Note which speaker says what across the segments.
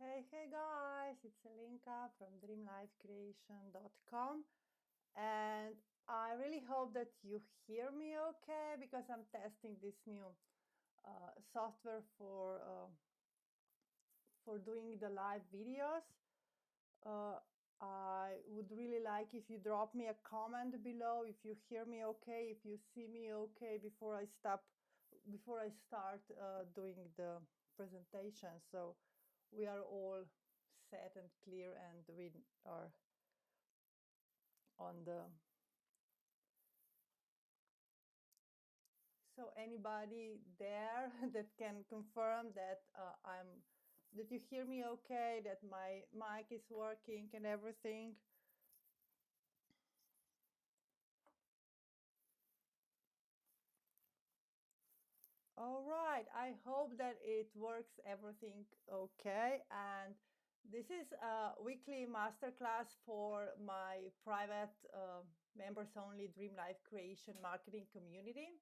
Speaker 1: Hey guys, it's Elinka from dreamlifecreation.com, and I really hope that you hear me okay because I'm testing this new software for doing the live videos. Uh, I would really like if you drop me a comment below if you hear me okay, if you see me okay before I start doing the presentation. So we are all set and clear and we are on the. So anybody there that can confirm that that you hear me okay, that my mic is working and everything. All right, I hope that it works everything okay. And this is a weekly masterclass for my private members only Dream Life Creation marketing community.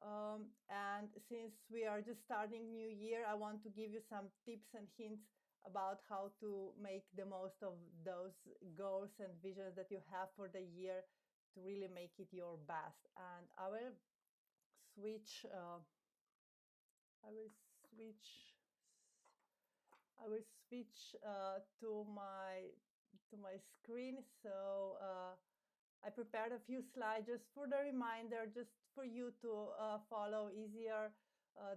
Speaker 1: And since we are just starting new year, I want to give you some tips and hints about how to make the most of those goals and visions that you have for the year to really make it your best. And switch. I will switch. I will switch to my screen. So I prepared a few slides just for the reminder, just for you to follow easier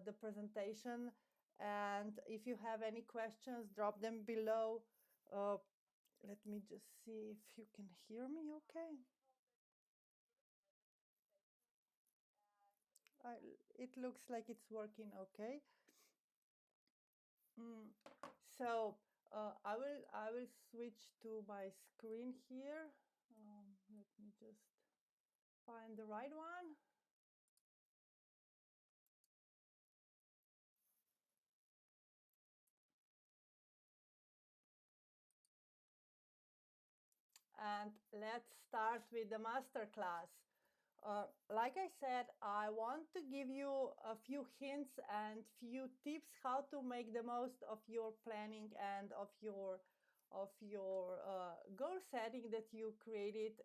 Speaker 1: the presentation. And if you have any questions, drop them below. Let me just see if you can hear me okay. It looks like it's working okay. So I will switch to my screen here. Let me just find the right one. And let's start with the masterclass. Like I said, I want to give you a few hints and few tips how to make the most of your planning and of your goal setting that you created.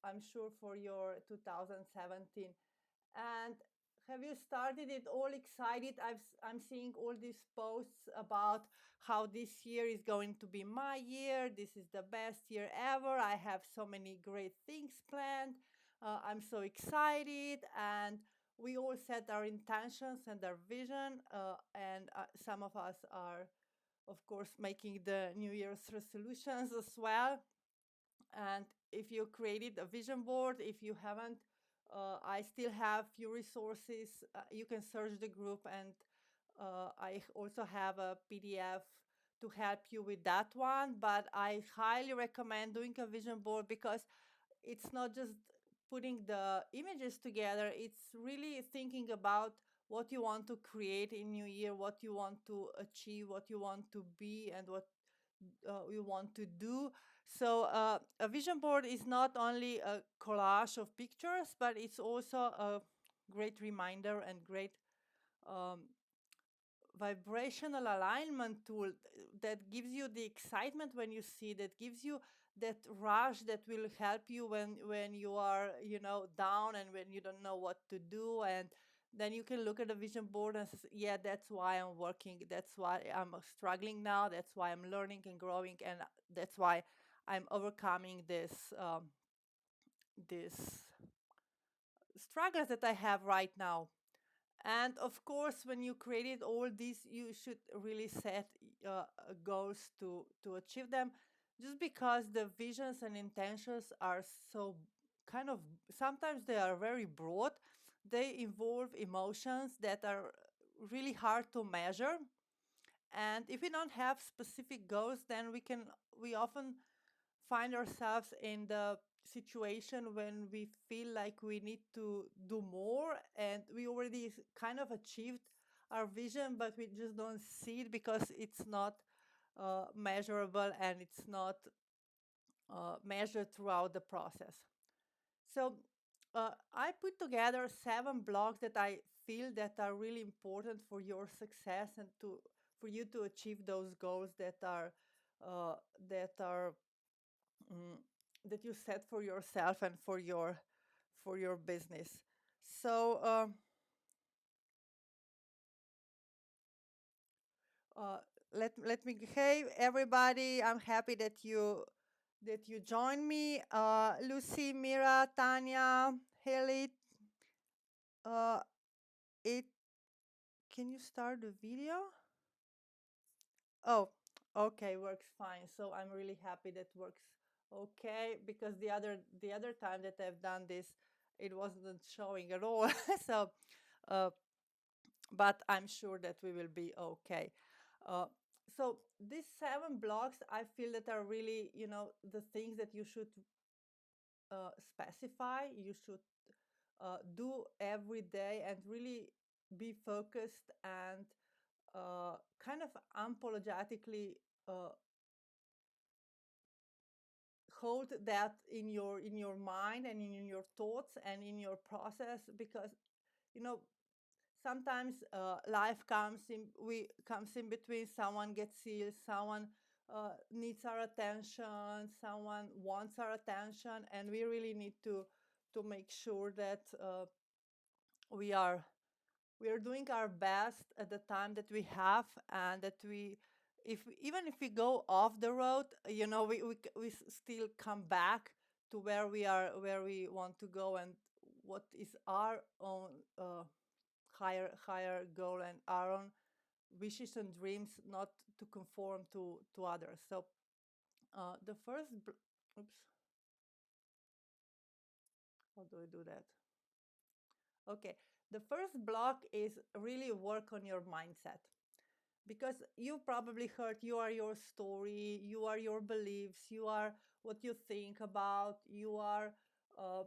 Speaker 1: I'm sure for your 2017. And have you started it all excited? I'm seeing all these posts about how this year is going to be my year. This is the best year ever. I have so many great things planned. I'm so excited. And we all set our intentions and our vision. And some of us are, of course, making the New Year's resolutions as well. And if you created a vision board, if you haven't, I still have few resources. You can search the group, and I also have a PDF to help you with that one. But I highly recommend doing a vision board because it's not just putting the images together, it's really thinking about what you want to create in new year, what you want to achieve, what you want to be, and what you want to do. So a vision board is not only a collage of pictures, but it's also a great reminder and great um, vibrational alignment tool that gives you the excitement when you see, that gives you that rush that will help you when you are down and when you don't know what to do. And then you can look at the vision board and say, yeah, that's why I'm working, that's why I'm struggling now, that's why I'm learning and growing, and that's why I'm overcoming this struggles that I have right now. And of course, when you created all these, you should really set goals to achieve them, just because the visions and intentions are so kind of, sometimes they are very broad. They involve emotions that are really hard to measure. And if we don't have specific goals, then we often find ourselves in the situation when we feel like we need to do more, and we already kind of achieved our vision, but we just don't see it because it's not measurable, and it's not measured throughout the process. So I put together 7 blocks that I feel that are really important for your success and for you to achieve those goals uh, that are mm, that you set for yourself and for your business. So uh, let me, hey everybody, I'm happy that you joined me. Lucy, Mira, Tanya, Haley. Uh, it Can you start the video? Oh, okay, works fine. So I'm really happy that works okay, because the other time that I've done this, it wasn't showing at all. So, uh, but I'm sure that we will be okay. Uh, so these 7 blocks, I feel that are really, the things that you should specify. You should do every day and really be focused and kind of unapologetically uh, hold that in your mind and in your thoughts and in your process, because you know sometimes life comes in between. Someone gets ill, someone needs our attention, someone wants our attention, and we really need to make sure that we are we are doing our best at the time that we have, and that we even if we go off the road, still come back to where we want to go, and what is our own higher goal and our own wishes and dreams, not to conform to others. So the first oops, how do I do that? Okay, the first block is really work on your mindset, because you probably heard you are your story, you are your beliefs, you are what you think about, you are uh,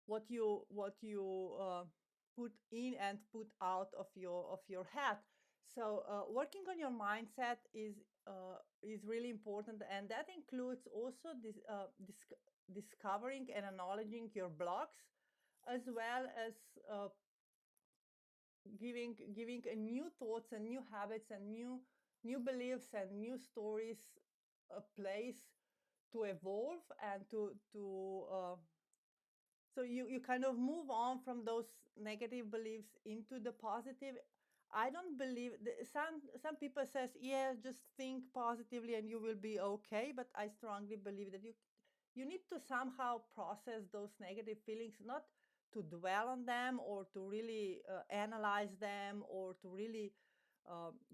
Speaker 1: what you put in and put out of your head. So working on your mindset is really important, and that includes also discovering and acknowledging your blocks, as well as uh, giving a new thoughts and new habits and new beliefs and new stories a place to evolve and to so you kind of move on from those negative beliefs into the positive. I don't believe some people says, yeah, just think positively and you will be okay, but I strongly believe that you need to somehow process those negative feelings, not to dwell on them or to really analyze them or to really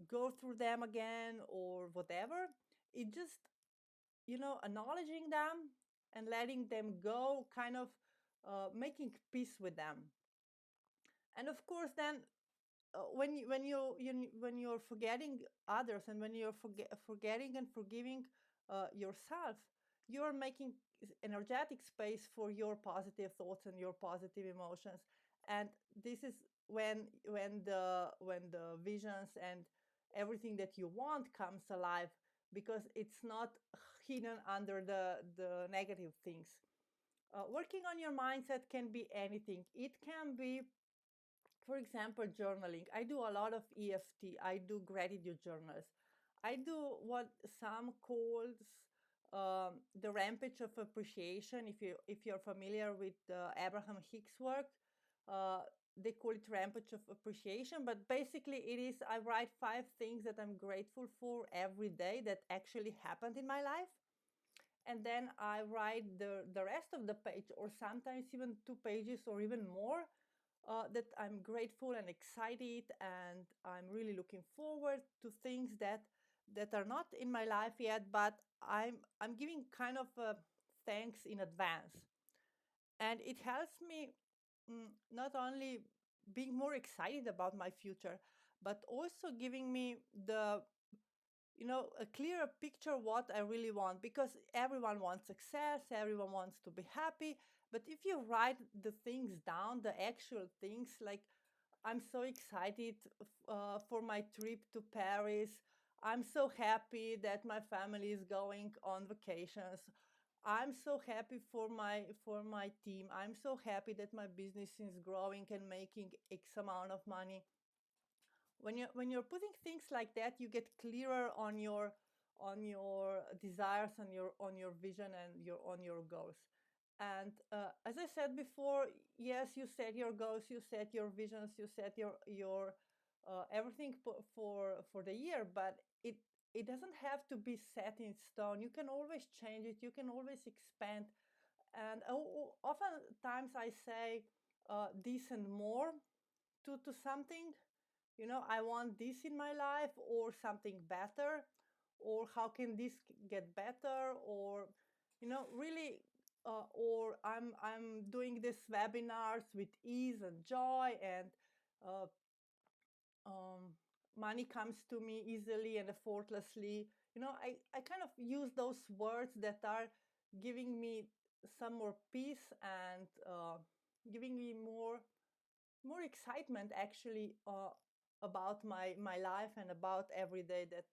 Speaker 1: go through them again or whatever. It just, acknowledging them and letting them go, kind of making peace with them. And of course, then when you're forgetting others, and when you're forgetting and forgiving yourself, you're making energetic space for your positive thoughts and your positive emotions. And this is when the visions and everything that you want comes alive, because it's not hidden under the negative things. Working on your mindset can be anything. It can be, for example, journaling. I do a lot of EFT. I do gratitude journals. I do what some calls the rampage of appreciation. If you're familiar with Abraham Hicks' work, uh, they call it rampage of appreciation. But basically, it is I write 5 things that I'm grateful for every day that actually happened in my life, and then I write the rest of the page, or sometimes even 2 pages or even more, that I'm grateful and excited, and I'm really looking forward to things that are not in my life yet, but I'm giving kind of thanks in advance, and it helps me not only being more excited about my future, but also giving me the a clearer picture what I really want, because everyone wants success, everyone wants to be happy. But if you write the things down, the actual things, like I'm so excited for my trip to Paris. I'm so happy that my family is going on vacations. I'm so happy for my team. I'm so happy that my business is growing and making X amount of money. when you're putting things like that, you get clearer on your desires, on your vision, and on your goals. And as I said before, yes, you set your goals, you set your visions, you set your everything for the year, but it doesn't have to be set in stone. You can always change it. You can always expand. And oftentimes I say this and more to something. I want this in my life, or something better, or how can this get better, or really, or I'm doing these webinars with ease and joy, and uh, um, money comes to me easily and effortlessly. I kind of use those words that are giving me some more peace, and giving me more excitement, actually, about my life, and about every day that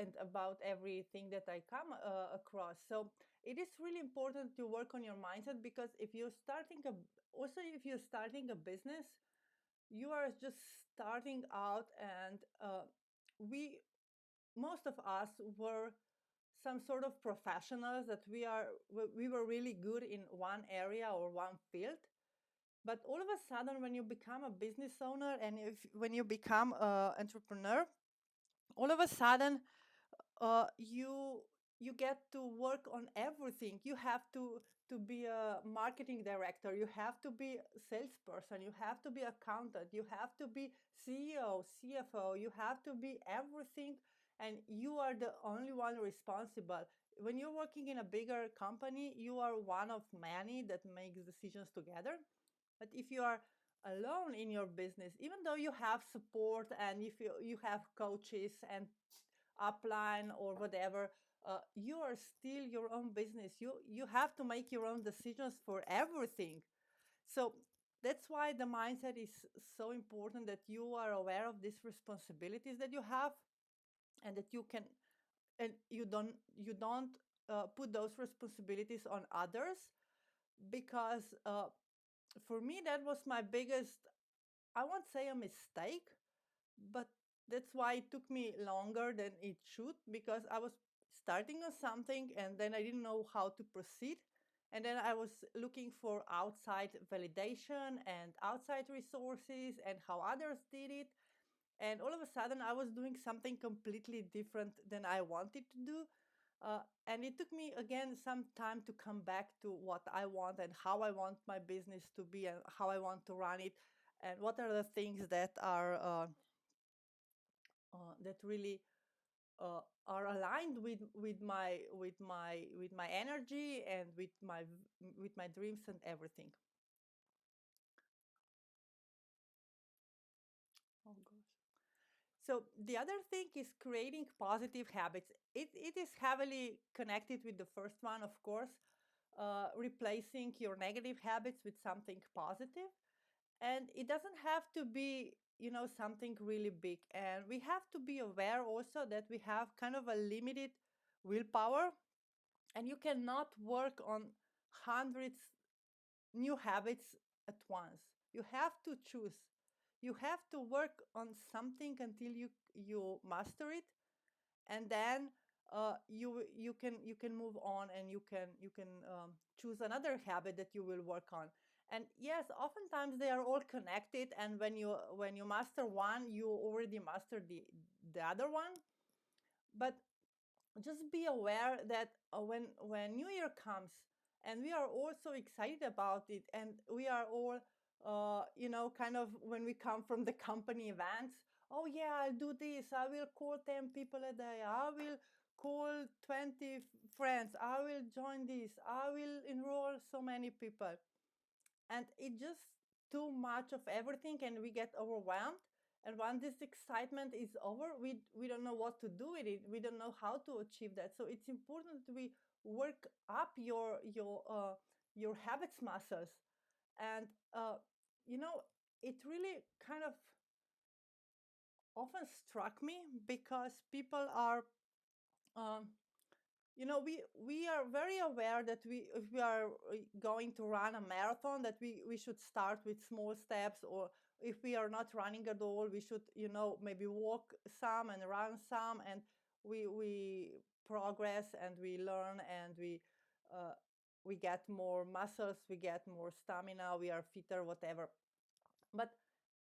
Speaker 1: and about everything that I come across. So it is really important to work on your mindset, because if you're starting a business, you are just starting out, and we most of us were some sort of professionals, that we were really good in one area or one field. But all of a sudden, when you become a business owner, and when you become an entrepreneur, all of a sudden, you get to work on everything. You have to be a marketing director. You have to be a salesperson. You have to be accountant. You have to be CEO, CFO. You have to be everything, and you are the only one responsible. When you're working in a bigger company, you are one of many that makes decisions together. But if you are alone in your business, even though you have support, and if you have coaches and upline or whatever, you are still your own business. You have to make your own decisions for everything. So that's why the mindset is so important, that you are aware of these responsibilities that you have, and that you don't put those responsibilities on others. Because for me, that was my biggest, I won't say a mistake, but that's why it took me longer than it should, because I was starting on something, and then I didn't know how to proceed. And then I was looking for outside validation and outside resources, and how others did it. And all of a sudden, I was doing something completely different than I wanted to do. And it took me again some time to come back to what I want, and how I want my business to be, and how I want to run it, and what are the things that really are aligned with my energy, and with my dreams and everything. Oh gosh. So the other thing is creating positive habits. It is heavily connected with the first one, of course. Replacing your negative habits with something positive. And it doesn't have to be something really big. And we have to be aware also that we have kind of a limited willpower, and you cannot work on hundreds new habits at once. You have to choose. You have to work on something until you master it, and then you can move on, and you can choose another habit that you will work on. And yes, oftentimes they are all connected, and when you master one, you already mastered the other one. But just be aware that when New Year comes, and we are all so excited about it, and we are all kind of, when we come from the company events, oh yeah, I'll do this, I will call 10 people a day, I will call 20 friends, I will join this, I will enroll so many people. And it just too much of everything, and we get overwhelmed. And once this excitement is over, we don't know what to do with it. We don't know how to achieve that. So it's important that we work up your habits muscles. And you know it really kind of often struck me, because people are um, we are very aware that if we are going to run a marathon, that we should start with small steps, or if we are not running at all, we should, maybe walk some and run some, and we progress and we learn, and uh, we get more muscles, we get more stamina, we are fitter, whatever. But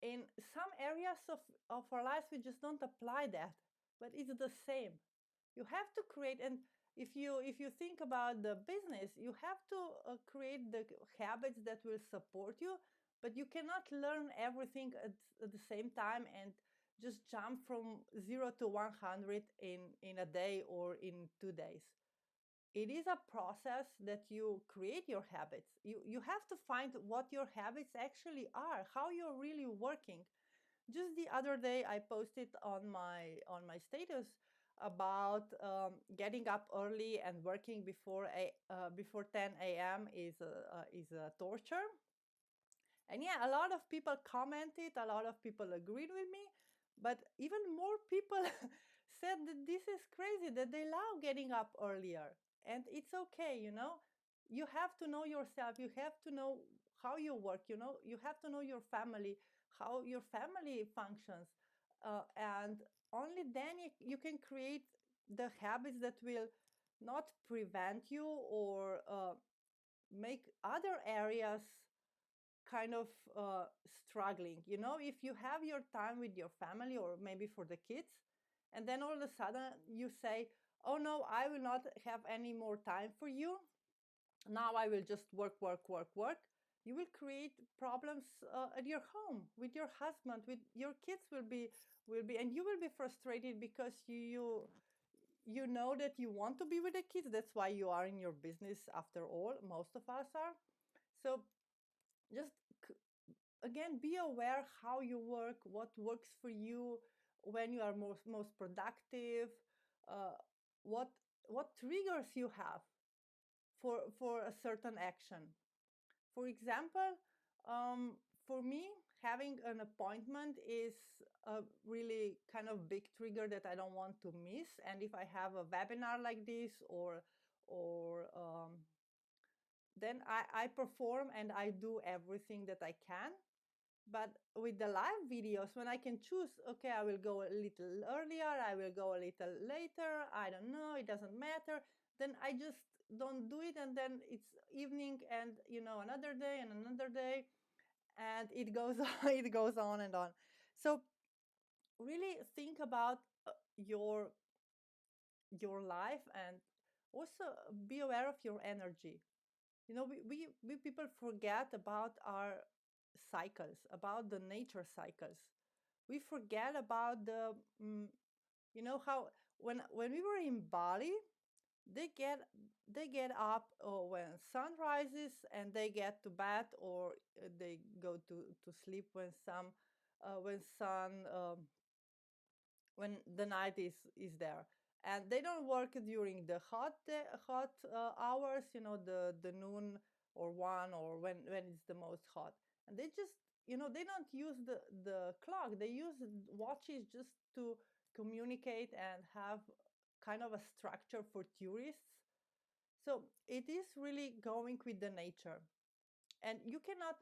Speaker 1: in some areas of our lives, we just don't apply that. But it's the same. You have to create, and if you think about the business, you have to create the habits that will support you, but you cannot learn everything at the same time and just jump from 0 to 100 in a day or in 2 days. It is a process that you create your habits. You have to find what your habits actually are, how you're really working. Just the other day, I posted on my status about getting up early and working before 10 a.m. is a torture. And yeah, a lot of people commented, a lot of people agreed with me, but even more people said that this is crazy, that they love getting up earlier. And it's okay, You have to know yourself, you have to know how you work, you have to know your family, how your family functions. And only then you can create the habits that will not prevent you or make other areas kind of struggling. If you have your time with your family or maybe for the kids, and then all of a sudden you say, oh no, I will not have any more time for you. Now I will just work, work, work, work. You will create problems at your home with your husband, with your kids will be, and you will be frustrated because you know that you want to be with the kids. That's why you are in your business after all. Most of us are. So just again, be aware how you work, what works for you, when you are most productive, uh, what what triggers you have for a certain action. For example, for me, having an appointment is a really kind of big trigger that I don't want to miss. And if I have a webinar like this, or then I perform and I do everything that I can. But with the live videos, when I can choose, okay, I will go a little earlier, I will go a little later, I don't know, it doesn't matter, then I just don't do it. And then it's evening, and another day and another day, and it goes on, it goes on and on. So really think about your life, and also be aware of your energy. We people forget about our cycles, about the nature cycles. We forget about how when we were in Bali, they get up when sun rises, and they get to bed, or they go to sleep when sun when the night is there. And they don't work during the hot hours, the noon or 1, or when it's the most hot. And they just, they don't use the clock, they use watches just to communicate and have kind of a structure for tourists. So it is really going with the nature. And you cannot,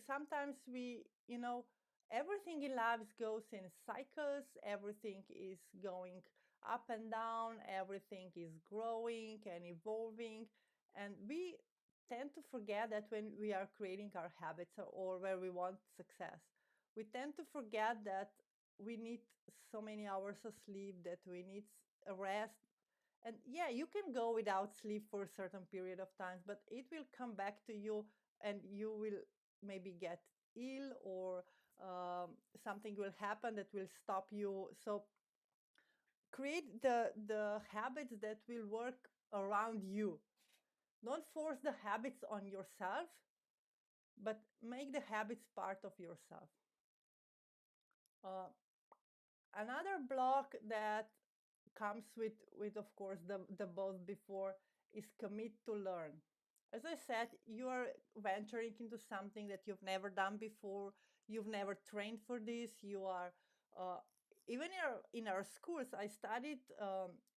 Speaker 1: sometimes everything in life goes in cycles, everything is going up and down, everything is growing and evolving. And we tend to forget that when we are creating our habits, or where we want success, we tend to forget that we need so many hours of sleep, that we need a rest. And yeah, you can go without sleep for a certain period of times, but it will come back to you, and you will maybe get ill, or something will happen that will stop you. So create the habits that will work around you. Don't force the habits on yourself, but make the habits part of yourself. Another block that comes with of course the both before is commit to learn. As I said, you are venturing into something that you've never done before. You've never trained for this. You are even in our schools. I studied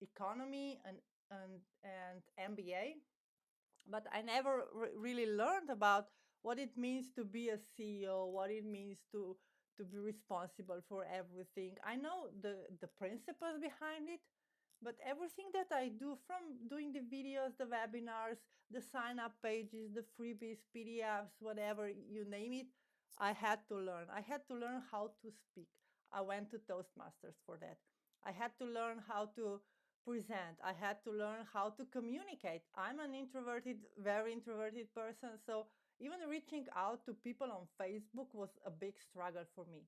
Speaker 1: economy and MBA, but I never really learned about what it means to be a CEO, what it means to be responsible for everything. I know the principles behind it, but everything that I do, from doing the videos, the webinars, the sign up pages, the freebies, PDFs, whatever you name it, I had to learn. I had to learn how to speak. I went to Toastmasters for that. I had to learn how to present. I had to learn how to communicate. I'm an introverted, very introverted person. So even reaching out to people on Facebook was a big struggle for me.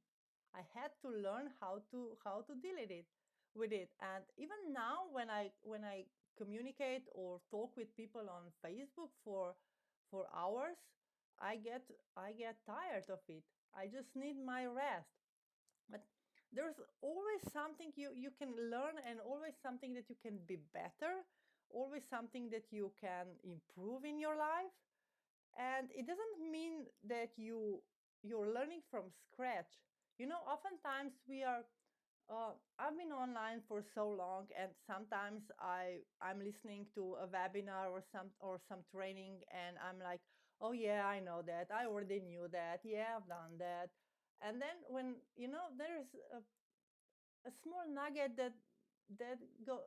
Speaker 1: I had to learn how to deal with it. And even now when I communicate or talk with people on Facebook for hours, I get tired of it. I just need my rest. But there's always something you can learn, and always something that you can be better, always something that you can improve in your life. And it doesn't mean that you're learning from scratch. Oftentimes I've been online for so long, and sometimes I'm listening to a webinar or some training, and I'm like, oh yeah, I know that, I already knew that, yeah, I've done that. And then when there's a small nugget that go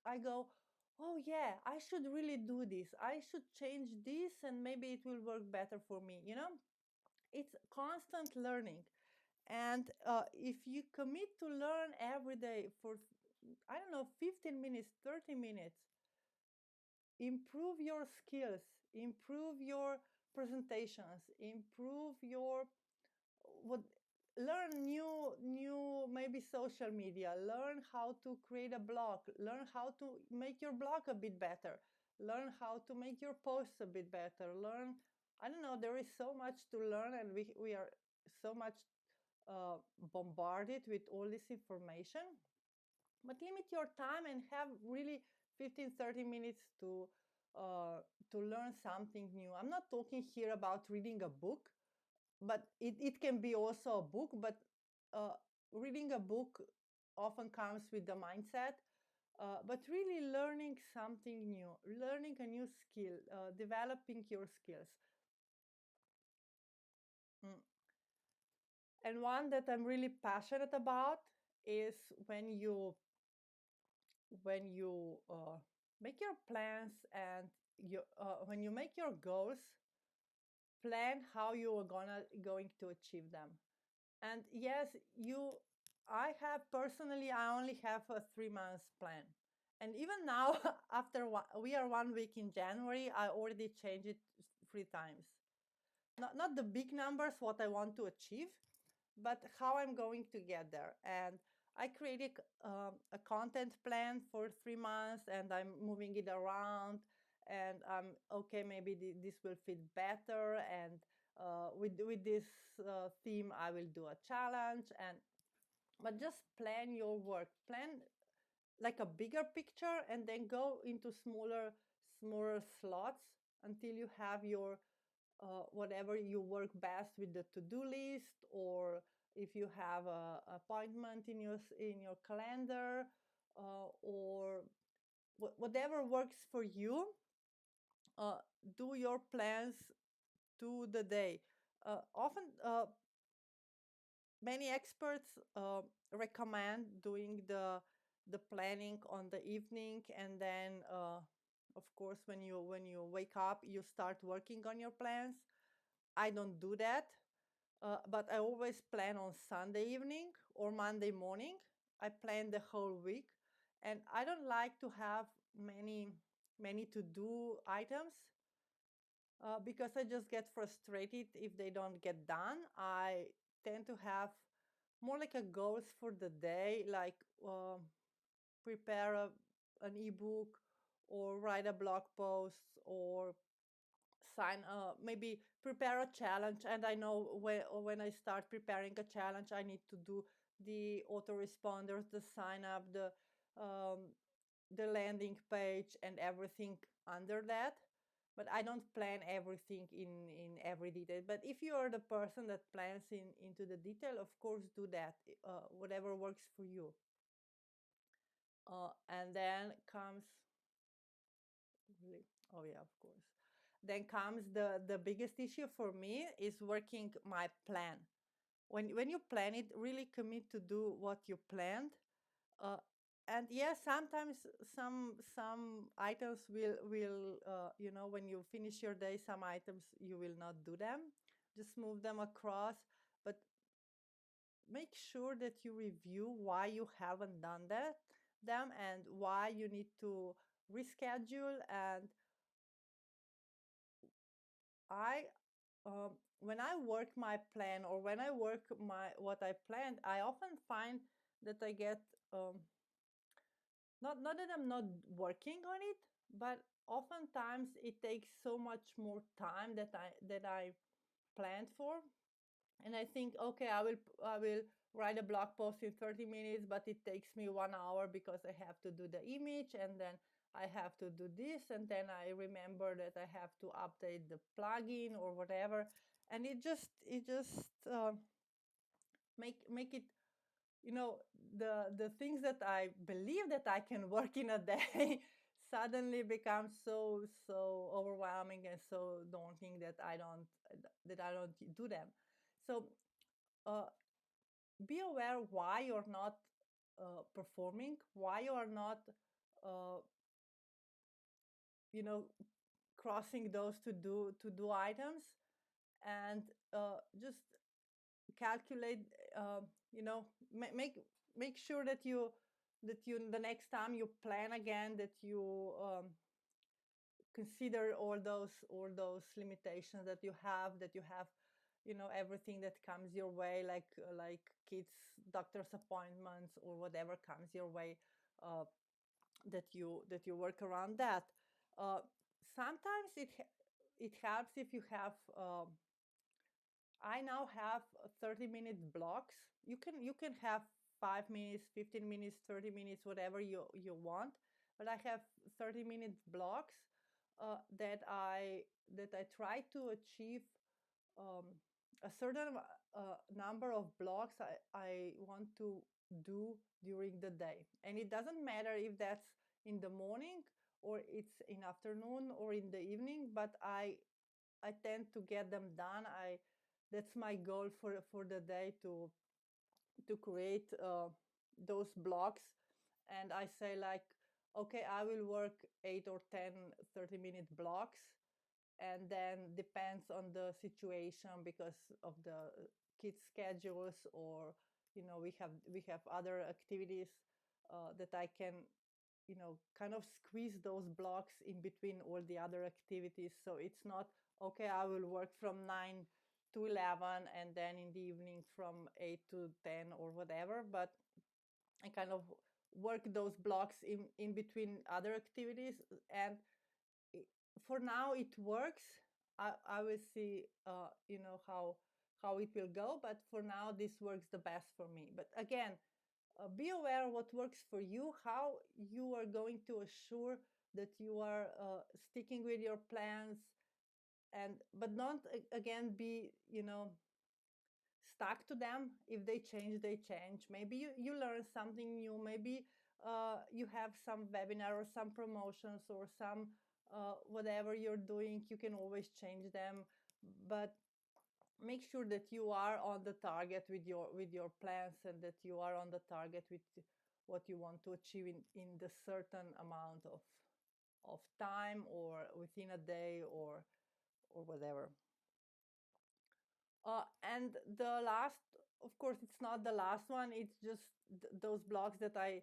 Speaker 1: I go, oh yeah, I should really do this, I should change this, and maybe it will work better for me. It's constant learning. And if you commit to learn every day for, I don't know, 15 minutes, 30 minutes, improve your skills, improve your presentations, improve your what learn new maybe social media, learn how to create a blog, learn how to make your blog a bit better, learn how to make your posts a bit better, learn, I don't know, there is so much to learn, and we are so much bombarded with all this information. But limit your time and have really 15-30 minutes uh, to learn something new. I'm not talking here about reading a book, but it can be also a book. But uh, reading a book often comes with the mindset. But really learning something new, learning a new skill, developing your skills. Mm. And one that I'm really passionate about is when you make your plans, and when you make your goals, plan how you are going to achieve them. And yes, I have personally, I only have a 3 months plan. And even now, we are 1 week in January, I already changed it 3 times. Not the big numbers, what I want to achieve, but how I'm going to get there. And I created a content plan for 3 months, and I'm moving it around. And okay, maybe this will fit better. And with this theme, I will do a challenge. But just plan your work, plan like a bigger picture, and then go into smaller slots until you have your whatever you work best with the to-do list, or if you have a appointment in your calendar, or whatever works for you. uh, do your plans to the day. Often many experts recommend doing the planning on the evening, and then of course when you wake up, you start working on your plans. I don't do that. But I always plan on Sunday evening or Monday morning. I plan the whole week, and I don't like to have many to do items, because I just get frustrated if they don't get done. I tend to have more like a goals for the day, like prepare an ebook, or write a blog post, or maybe prepare a challenge. And I know when I start preparing a challenge, I need to do the autoresponders, the sign up, um, the landing page, and everything under that. But I don't plan everything in every detail. But if you are the person that plans into the detail, of course do that, whatever works for you. And then comes really, oh yeah, of course. then comes the biggest issue for me is working my plan. When you plan it, really commit to do what you planned. uh, and yes, sometimes some items will when you finish your day, some items you will not do them, just move them across. But make sure that you review why you haven't done them, and why you need to reschedule. And I when I work my plan, or when I work my what I planned, I often find that I get not that I'm not working on it, but oftentimes it takes so much more time that I planned for. And I think, okay, I will write a blog post in 30 minutes, but it takes me 1 hour because I have to do the image, and then I have to do this, and then I remember that I have to update the plugin or whatever. And it just make it, the things that I believe that I can work in a day suddenly become so overwhelming and so daunting that I don't do them. So uh, be aware why you're not performing, why you are not uh, you know crossing those to do items. And just calculate, make sure that you the next time you plan again, that you consider all those limitations that you have, everything that comes your way, like kids doctor's appointments or whatever comes your way, uh, that you work around that. uh, Sometimes it helps if you have, I now have 30-minute blocks. You can have 5 minutes, 15 minutes, 30 minutes, whatever you want. But I have 30-minute blocks that I try to achieve um, a certain number of blocks I want to do during the day. And it doesn't matter if that's in the morning, or it's in afternoon, or in the evening, but I tend to get them done. That's my goal for the day, to create those blocks. And I say, like, okay, I will work 8 or 10 30-minute blocks, and then depends on the situation, because of the kids schedules, or we have other activities that I can, kind of squeeze those blocks in between all the other activities. So it's not, okay, I will work from 9 to 11, and then in the evening from 8 to 10 or whatever, but I kind of work those blocks in between other activities. And for now it works. I will see, how it will go, but for now this works the best for me. But again, be aware what works for you, how you are going to assure that you are sticking with your plans. And but not again be, stuck to them. If they change, they change. Maybe you learn something new. Maybe you have some webinar or some promotions or some whatever you're doing, you can always change them. But make sure that you are on the target with your plans, and that you are on the target with what you want to achieve in the certain amount of time, or within a day, or whatever. And the last, of course, it's not the last one. It's just those blocks that I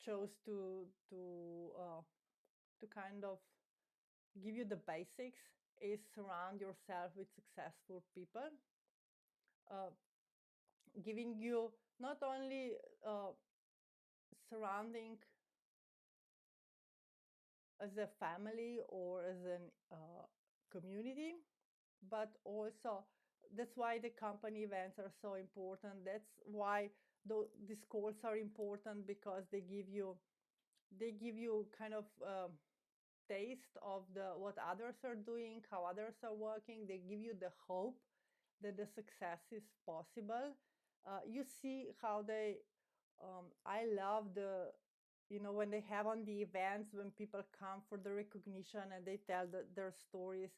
Speaker 1: chose to kind of give you the basics, is surround yourself with successful people, uh, giving you not only surrounding as a family or as a community, but also that's why the company events are so important. That's why these calls are important, because they give you kind of taste of the what others are doing, how others are working. They give you the hope that the success is possible. You see how they I love when they have on the events, when people come for the recognition and they tell their stories,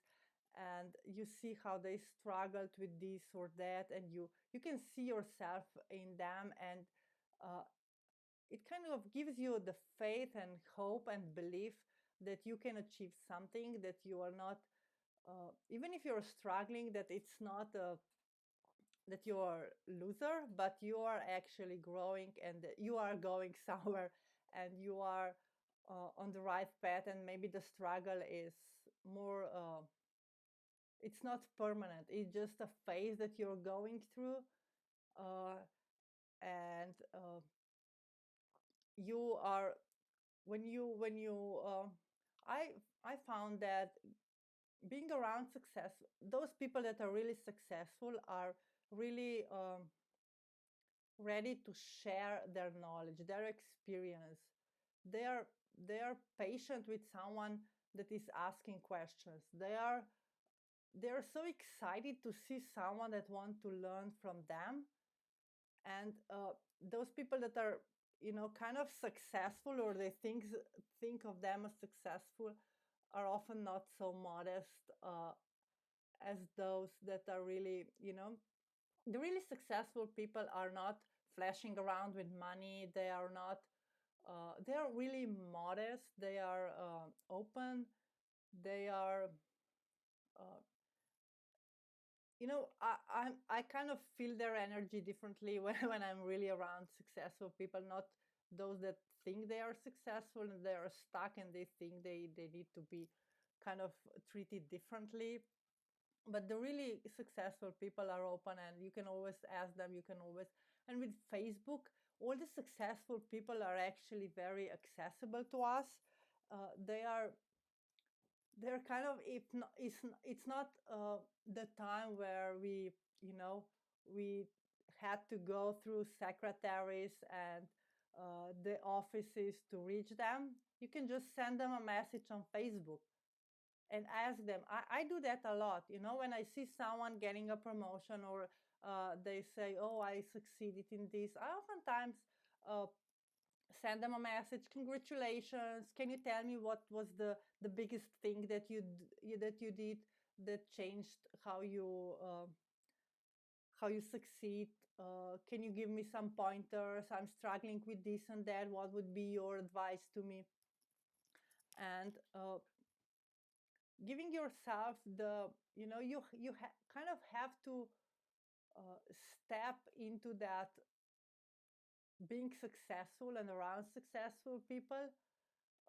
Speaker 1: and you see how they struggled with this or that, and you can see yourself in them, and uh, it kind of gives you the faith and hope and belief that you can achieve something, that you are not, even if you're struggling, that it's not that you are loser, but you are actually growing, and that you are going somewhere, and you are on the right path, and maybe the struggle is more, it's not permanent, it's just a phase that you're going through, uh, and you are, when you i I found that being around success, those people that are really successful are really ready to share their knowledge, their experience. They are patient with someone that is asking questions. They are so excited to see someone that want to learn from them. And those people that are, kind of successful, or they think of them as successful, are often not so modest as those that are really, the really successful people are not flashing around with money. They are not, they are really modest. They are open. They are, uh, I kind of feel their energy differently when I'm really around successful people, not those that think they are successful and they are stuck and they think they need to be kind of treated differently. But the really successful people are open, and you can always ask them, you can always, and with Facebook, all the successful people are actually very accessible to us. They're kind of, it's not the time where you know we had to go through secretaries and the offices to reach them. You can just send them a message on Facebook and ask them. I do that a lot, when I see someone getting a promotion, or they say, oh, I succeeded in this. I oftentimes uh, send them a message. Congratulations, can you tell me what was the biggest thing that you did that changed how you succeed? Can you give me some pointers? I'm struggling with this and that. What would be your advice to me? And giving yourself the, kind of have to step into that, being successful and around successful people,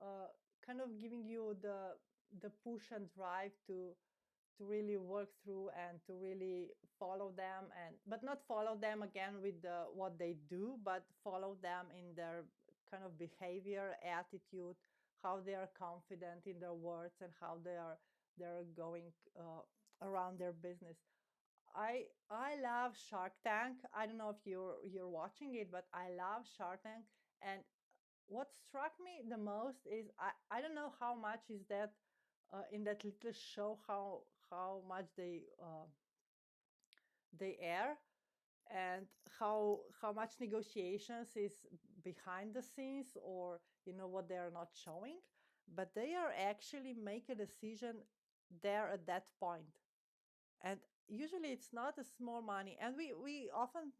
Speaker 1: uh, kind of giving you the push and drive to really work through and to really follow them, and but not follow them again with what they do, but follow them in their kind of behavior, attitude, how they are confident in their words, and how they're going around their business. I love Shark Tank. I don't know if you're watching it, but I love Shark Tank. And what struck me the most is, I don't know how much is that in that little show, how much they air, and how much negotiations is behind the scenes, or what they are not showing, but they are actually make a decision there at that point. And usually it's not a small money, and we often,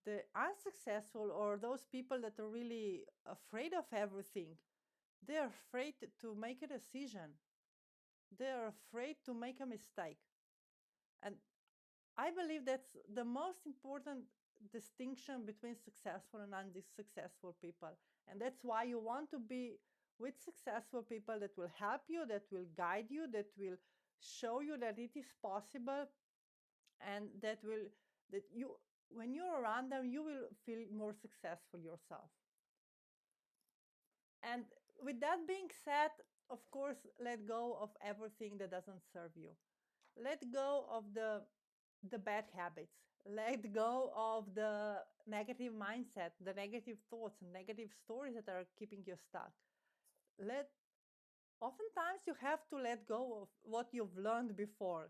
Speaker 1: the unsuccessful, or those people that are really afraid of everything, they're afraid to make a decision. They're afraid to make a mistake. And I believe that's the most important distinction between successful and unsuccessful people. And that's why you want to be with successful people that will help you, that will guide you, that will show you that it is possible, and that you, when you're around them, you will feel more successful yourself. And with that being said, of course, let go of everything that doesn't serve you. Let go of the bad habits. Let go of the negative mindset, the negative thoughts and negative stories that are keeping you stuck. Let Oftentimes you have to let go of what you've learned before,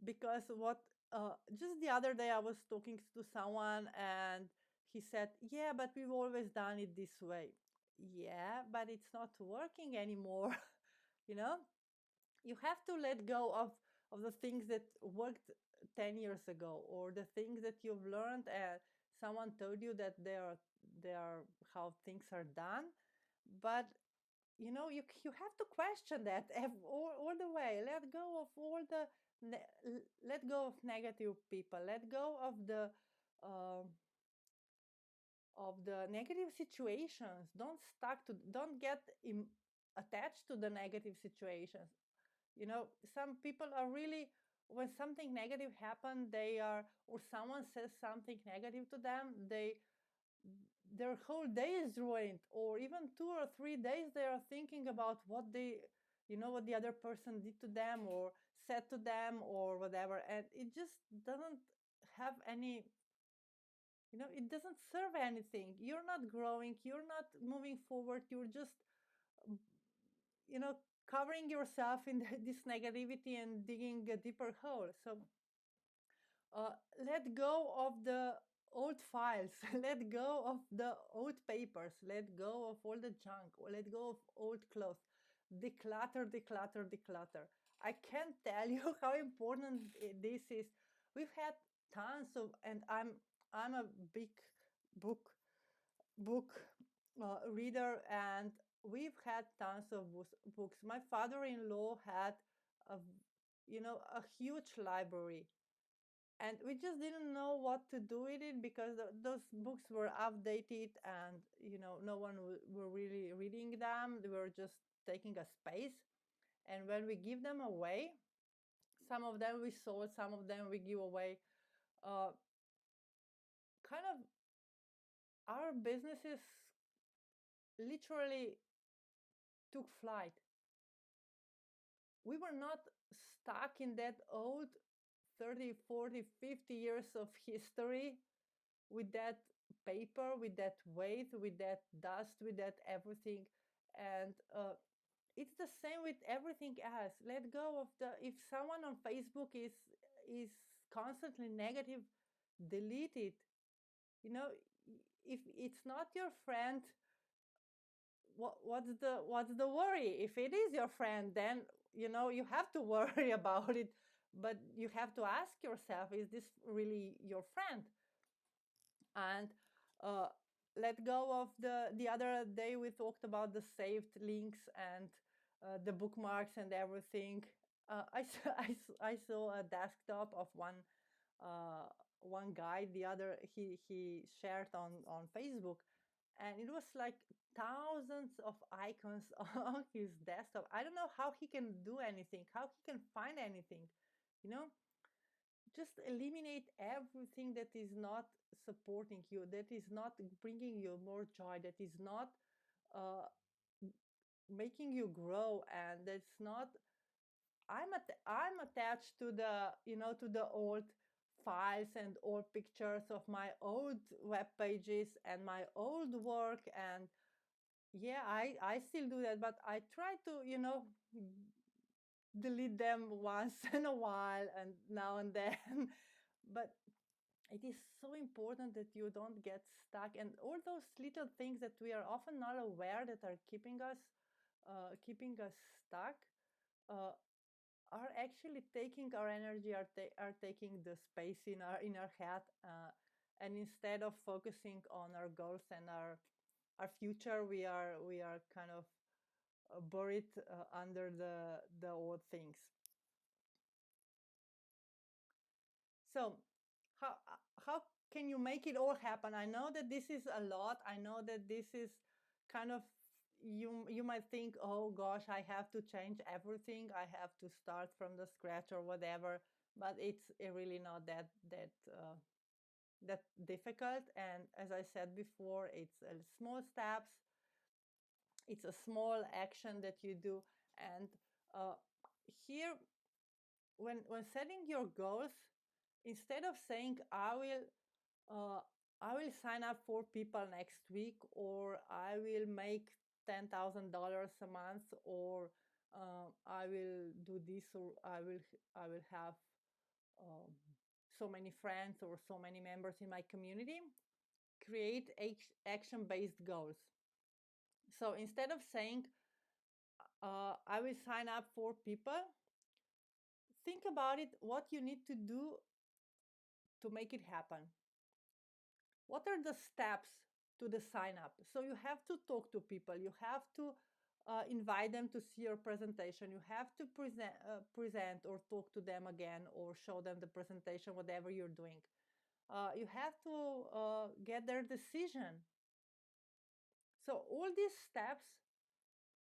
Speaker 1: because what just the other day I was talking to someone, and he said, yeah, but we've always done it this way. Yeah, but it's not working anymore. you know you have to let go of the things that worked 10 years ago, or the things that you've learned and someone told you that they are how things are done. But you have to question that all the way. Let go of all the let go of negative people, let go um of the negative situations. Don't get attached to the negative situations. Some people are really, when something negative happens, they are, or someone says something negative to them, their whole day is ruined, or even 2 or 3 days they are thinking about what the other person did to them or said to them or whatever, and it just doesn't have any, it doesn't serve anything. You're not growing, you're not moving forward, you're just covering yourself in this negativity and digging a deeper hole. So let go of the old files, let go of the old papers, let go of all the junk, or let go of old clothes. Declutter, declutter, declutter. I can't tell you how important this is. We've had tons of, and I'm a big book book reader, and we've had tons of books. My father-in-law had a a huge library, and we just didn't know what to do with it because those books were outdated, and no one were really reading them. They were just taking a space, and when we give them away, some of them we sold, some of them we give away. Kind of our businesses literally took flight. We were not stuck in that old 30, 40, 50 years of history with that paper, with that weight, with that dust, with that everything. And it's the same with everything else. Let go of if someone on Facebook is constantly negative, delete it. If it's not your friend, what's the worry? If it is your friend, then you have to worry about it, but you have to ask yourself, is this really your friend? And uh, let go of the other day we talked about the saved links and the bookmarks and everything. I saw a desktop of one guy, the other he shared on Facebook, and it was like thousands of icons on his desktop. I don't know how he can do anything, how he can find anything. you know just eliminate everything that is not supporting you, that is not bringing you more joy, that is not uh, making you grow, and that's not. I'm attached to the old files and old pictures of my old web pages and my old work. And yeah, I still do that, but I try to delete them once in a while and now and then. But it is so important that you don't get stuck, and all those little things that we are often not aware that are keeping us stuck uh, are actually taking our energy, are taking the space in our head, and instead of focusing on our goals and our future, we are kind of buried under the old things. So how can you make it all happen? I know that this is a lot. I know that this is kind of, you might think, oh gosh, I have to change everything. I have to start from the scratch or whatever. But it's really not that difficult. And as I said before, it's small steps. It's a small action that you do. And here, when setting your goals, instead of saying uh, I will sign up 4 people next week, or I will make $10,000 a month, or I will do this, or I will have um, so many friends or so many members in my community. create action-based goals. So instead of saying, I will sign up 4 people, think about it, what you need to do to make it happen. What are the steps to the sign up? So you have to talk to people, you have to invite them to see your presentation, you have to present or talk to them again or show them the presentation, whatever you're doing. You have to get their decision. So all these steps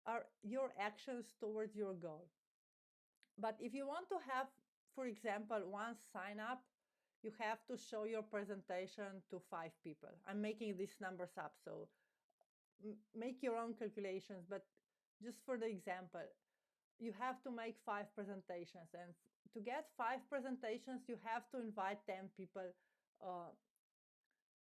Speaker 1: are your actions towards your goal. But if you want to have, for example, one sign up, you have to show your presentation to 5 people. I'm making these numbers up, so make your own calculations, but just for the example, you have to make 5 presentations, and to get 5 presentations, you have to invite 10 people uh,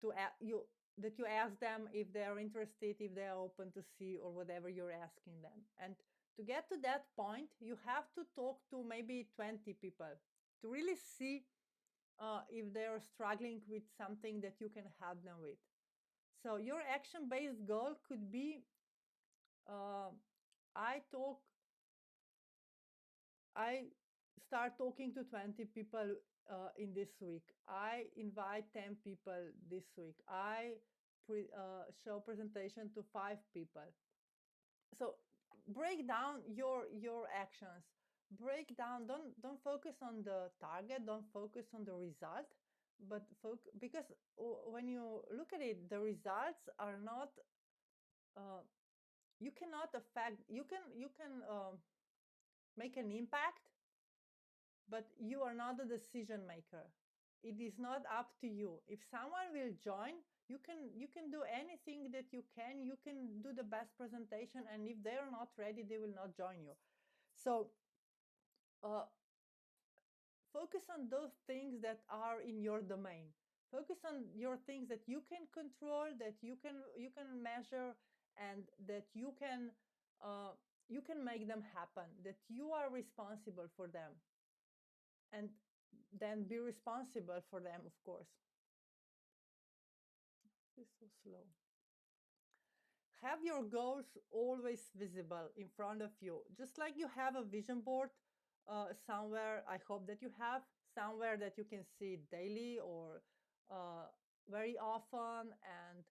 Speaker 1: to you that you ask them if they are interested, if they are open to see, or whatever you're asking them. And to get to that point, you have to talk to maybe 20 people to really see if they are struggling with something that you can help them with. So your action-based goal could be, uh, I talk, I start talking to 20 people in this week. I invite 10 people this week. I show presentation to 5 people. So break down your actions. Break down. Don't focus on the target. Don't focus on the result. But because when you look at it, the results are not. You cannot affect. You can make an impact, but you are not the decision maker. It is not up to you. If someone will join, you can do anything that you can do the best presentation, and if they're not ready, they will not join you. So uh, focus on those things that are in your domain. Focus on your things that you can control, that you can measure, and that uh, you can make them happen, that you are responsible for them, and then be responsible for them, of course. It's so slow. Have your goals always visible in front of you, just like you have a vision board somewhere. I hope that you have somewhere that you can see daily or uh, very often, and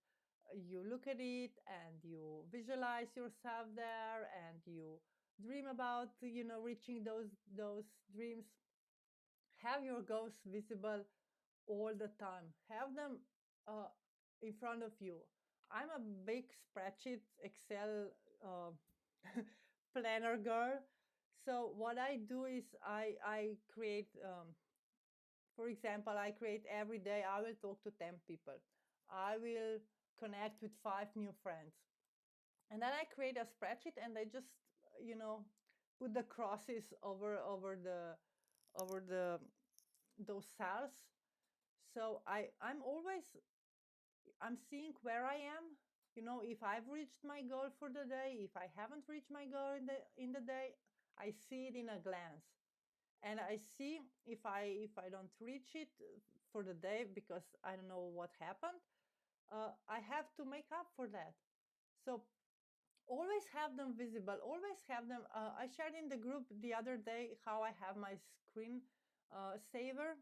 Speaker 1: you look at it and you visualize yourself there, and you dream about reaching those dreams. Have your goals visible all the time. Have them uh, in front of you. I'm a big spreadsheet Excel uh, planner girl. So what I do is I create, for example, I create every day. I will talk to 10 people. I will connect with 5 new friends, and then I create a spreadsheet, and I just you know put the crosses over the those cells. So I'm seeing where I am. If I've reached my goal for the day, if I haven't reached my goal in the day, I see it in a glance. And I see if I don't reach it for the day because I don't know what happened, I have to make up for that. So always have them visible, always have them. I shared in the group the other day how I have my screen saver.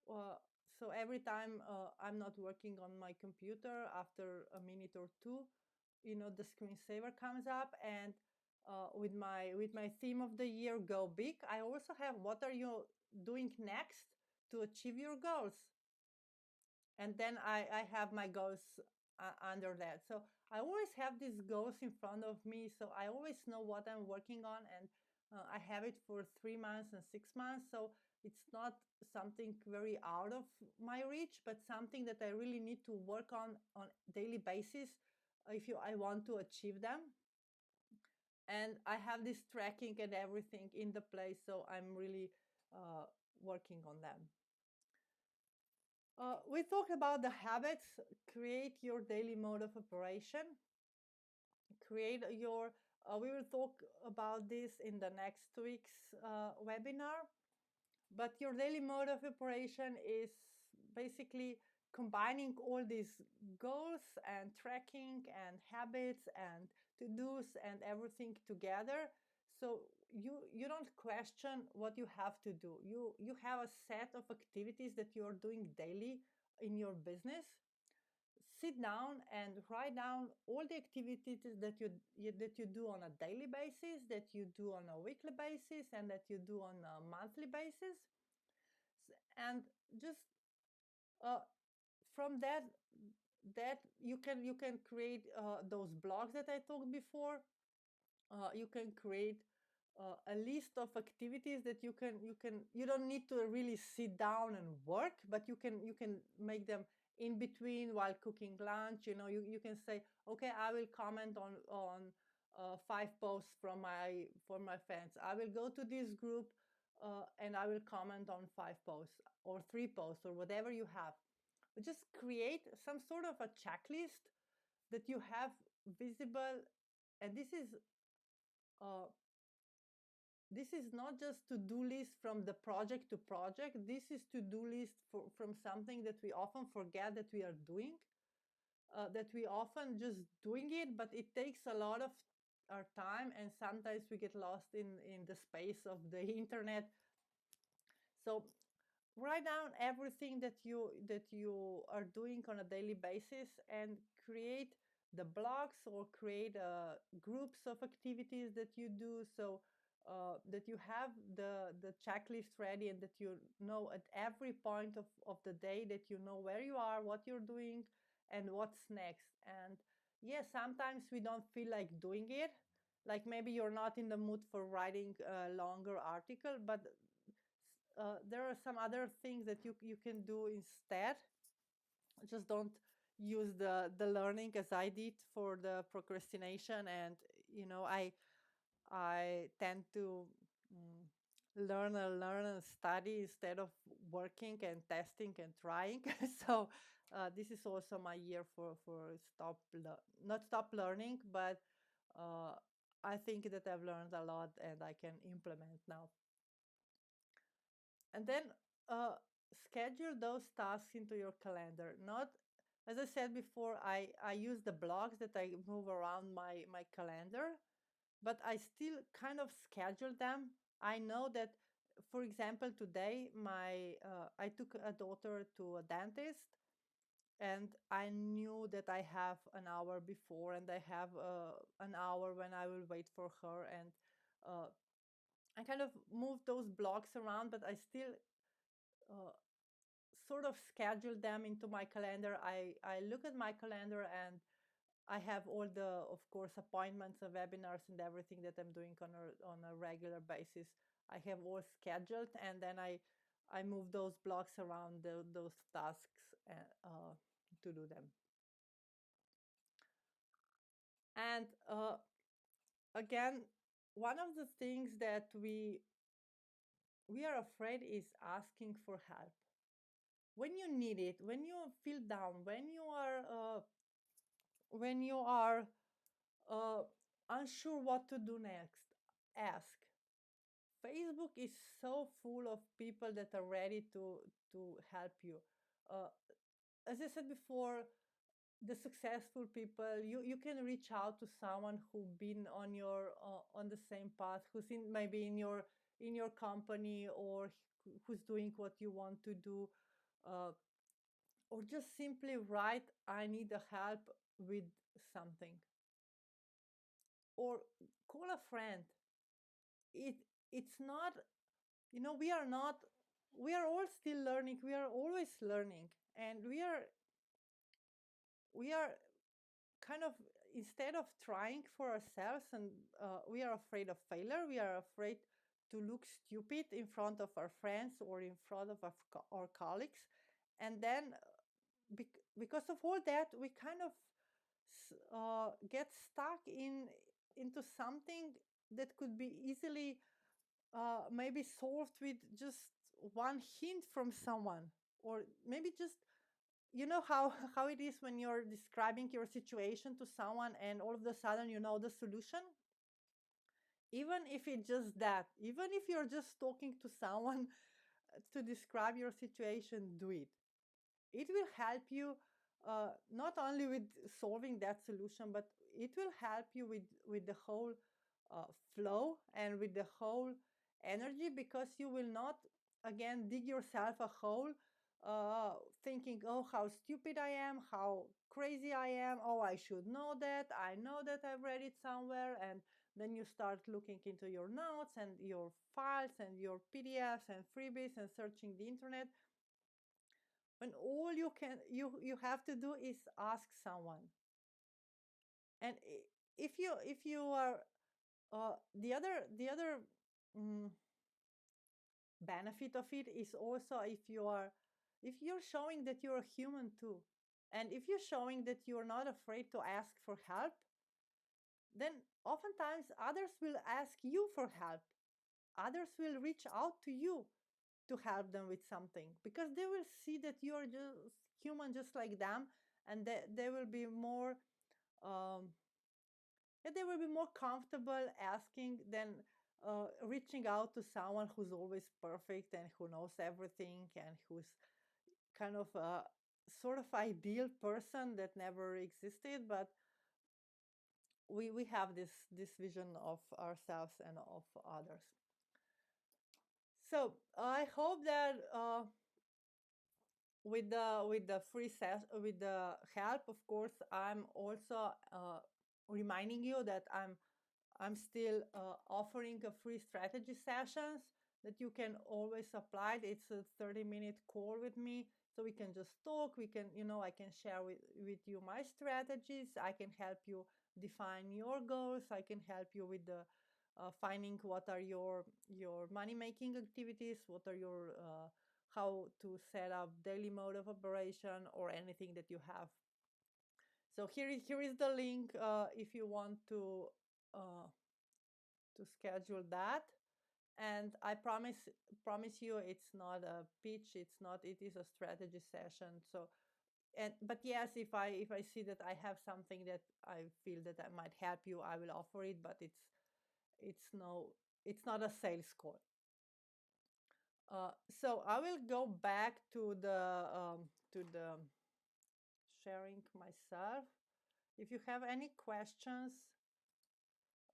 Speaker 1: uh, so every time I'm not working on my computer, after a minute or two, the screensaver comes up, and with my theme of the year, go big, I also have what are you doing next to achieve your goals, and then I have my goals under that. So I always have these goals in front of me, so I always know what I'm working on, and I have it for 3 months and 6 months. So it's not something very out of my reach, but something that I really need to work on daily basis if I want to achieve them. And I have this tracking and everything in the place, so I'm really working on them. We talked about the habits. Create your daily mode of operation. Create your. We will talk about this in the next week's webinar. But your daily mode of operation is basically combining all these goals and tracking and habits and to-dos and everything together, so you don't question what you have to do. You have a set of activities that you're doing daily in your business. Sit down and write down all the activities that that you do on a daily basis, that you do on a weekly basis, and that you do on a monthly basis. And just uh, from that you can create those blogs that I talked before. You can create a list of activities that you don't need to really sit down and work, but you can make them in between while cooking lunch. You can say, okay, I will comment on 5 posts from my fans. I will go to this group and I will comment on 5 posts or 3 posts or whatever you have. But just create some sort of a checklist that you have visible. And uh, this is not just to-do list from the project to project. This is to-do list from something that we often forget that we are doing, that we often just doing it, but it takes a lot of our time, and sometimes we get lost in the space of the internet. So write down everything that you are doing on a daily basis and create the blogs or create groups of activities that you do, so that you have the checklist ready, and that you know at every point of the day that you know where you are, what you're doing, and what's next. And yes, sometimes we don't feel like doing it, like maybe you're not in the mood for writing a longer article, but there are some other things that you can do instead. Just don't use the learning as I did for the procrastination. And I tend to mm, learn and study instead of working and testing and trying. So this is also my year for not stop learning, but uh, I think that I've learned a lot and I can implement now. And then schedule those tasks into your calendar. Not, as I said before, I use the blocks that I move around my calendar, but I still kind of schedule them. I know that, for example, today I took a daughter to a dentist, and I knew that I have an hour before, and I have an hour when I will wait for her, and uh, I kind of move those blocks around, but I still uh, sort of schedule them into my calendar. I look at my calendar, and I have all the, of course, appointments and webinars and everything that I'm doing on a regular basis. I have all scheduled, and then I move those blocks around those tasks to do them. And again, one of the things that we are afraid is asking for help. When you need it, when you feel down, when you are uh, unsure what to do next, ask. Facebook is so full of people that are ready to help you. Uh, as I said before, the successful people, you can reach out to someone who's been on the same path, who's maybe in your company, or who's doing what you want to do, uh, or just simply write, I need a help with something, or call a friend. It's not, we are not, we are all still learning, we are always learning, and we are kind of, instead of trying for ourselves, and we are afraid of failure, we are afraid to look stupid in front of our friends or in front of our colleagues. And then because of all that, we kind of get stuck into something that could be easily maybe solved with just one hint from someone, or maybe just, how how it is when you're describing your situation to someone and all of a sudden you know the solution. Even if it's just that, even if you're just talking to someone to describe your situation, do it. it will help you not only with solving that solution, but it will help you with the whole flow and with the whole energy, because you will not again dig yourself a hole thinking, oh, how stupid I am, how crazy I am, oh, I should know that, I know that I've read it somewhere. And then you start looking into your notes and your files and your PDFs and freebies and searching the internet, when all you have to do is ask someone. And if you are the other mm, benefit of it is also, if you're showing that you're a human too, and if you're showing that you're not afraid to ask for help, then oftentimes others will ask you for help, others will reach out to you to help them with something, because they will see that you're just human just like them, and they will be more um, they will be more comfortable asking than reaching out to someone who's always perfect and who knows everything and who's kind of a sort of ideal person that never existed. But we have this vision of ourselves and of others. So I hope that with the free with the help, of course, I'm also reminding you that I'm still offering a free strategy sessions that you can always apply. It's a 30-minute call with me, so we can just talk. We can, I can share with you my strategies. I can help you define your goals. I can help you with the finding what are your money making activities, what are your how to set up daily mode of operation or anything that you have. So here is the link if you want to schedule that. And I promise you, it's not a pitch, it is a strategy session. So, but yes, if I see that I have something that I feel that I might help you, I will offer it, but it's not a sales call. So I will go back to the sharing myself. If you have any questions,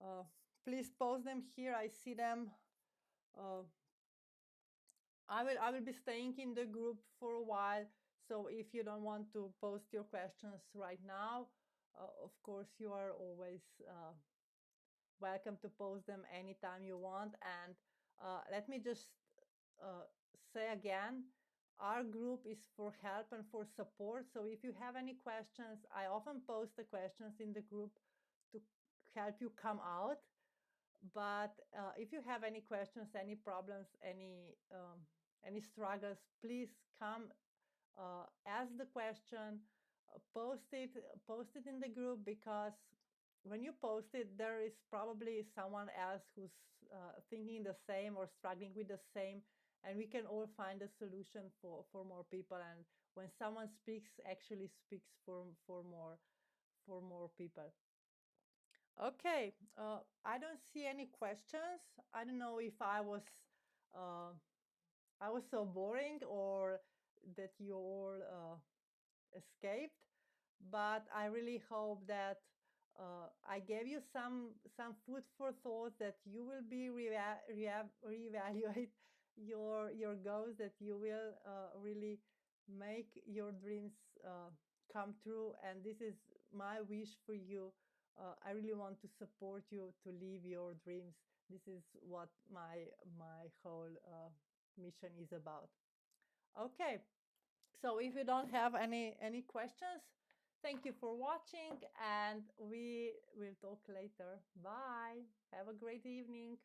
Speaker 1: uh, please post them here. I see them. uh, I will be staying in the group for a while. So if you don't want to post your questions right now, of course you are always welcome to post them anytime you want. And let me just uh, say again, our group is for help and for support. So if you have any questions, I often post the questions in the group to help you come out. But if you have any questions, any problems, any struggles, please come, ask the question, post it in the group, because when you post it, there is probably someone else who's thinking the same or struggling with the same, and we can all find a solution for more people. And when someone speaks, actually speaks for more people. Okay, I don't see any questions. I don't know if uh, I was so boring or that you all escaped, but I really hope that I gave you some food for thought, that you will be reevaluate your goals, that you will really make your dreams come true. And this is my wish for you. I really want to support you to live your dreams. This is what my whole mission is about. Okay, so if you don't have any questions, thank you for watching, and we will talk later. Bye. Have a great evening.